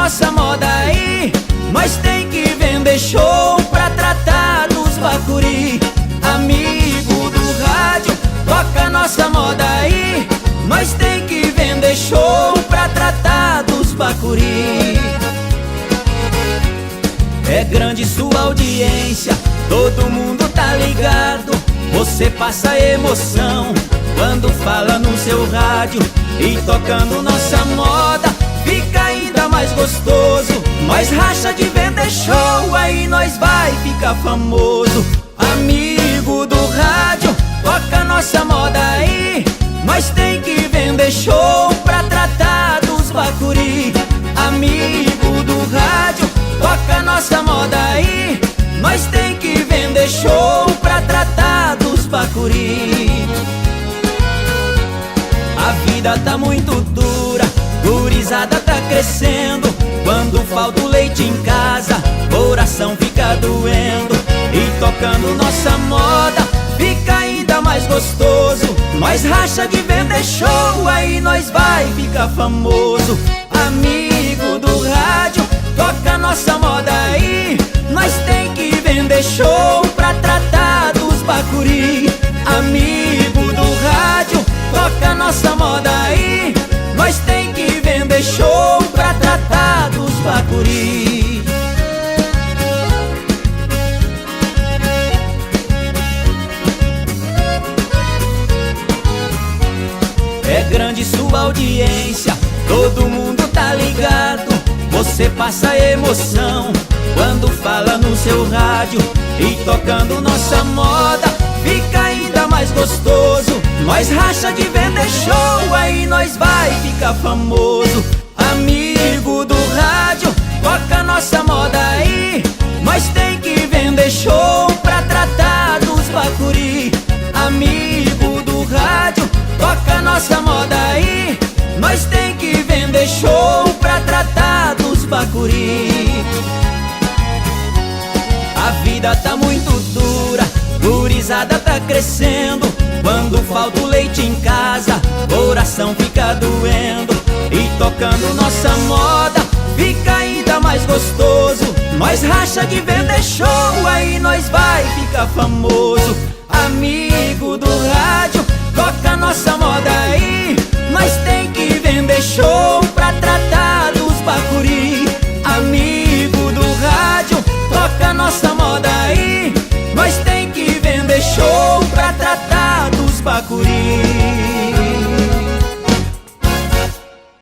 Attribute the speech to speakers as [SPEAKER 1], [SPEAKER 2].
[SPEAKER 1] nossa moda aí. Nós tem que vender show pra tratar dos bacuri. Amigo do rádio, toca nossa moda aí. Nós tem que vender show pra tratar dos bacuri. É grande sua audiência, todo mundo tá ligado. Você passa emoção quando fala no seu rádio. E tocando nossa moda fica ainda mais gostoso. Nós racha de vender show, aí nós vai ficar famoso. Amigo do rádio, toca nossa moda aí. Nós tem que vender show pra tratar dos bacuri. Amigo do rádio, toca nossa moda aí. Nós tem que vender show pra tratar dos bacuri. A vida tá muito dura, gurizada tá crescendo. Quando falta o leite em casa, coração fica doendo. E tocando nossa moda fica ainda mais gostoso. Nós racha de vender show, aí nós vai ficar famoso. Amigo do rádio, toca nossa moda aí. Nós tem que vender show pra tratar dos bacuri. Amigo do rádio, toca nossa moda aí. Nós tem que vender show pra tratar dos bacuri. É grande sua audiência, todo mundo tá ligado. Você passa emoção quando fala no seu rádio. E tocando nossa moda fica ainda mais gostoso. Nós racha de vender show, aí nós vai ficar famoso. Amigo do rádio, toca nossa moda aí. Nós tem que vender show pra tratar dos bacuri. Amigo do rádio, toca nossa moda aí. Nós tem que vender show pra tratar dos bacuri. A vida tá muito dura, gurizada tá crescendo. Quando falta o leite em casa, coração fica doendo. E tocando nossa moda fica ainda mais gostoso. Nós racha de vender show, aí nós vai ficar famoso. Amigo do rádio, toca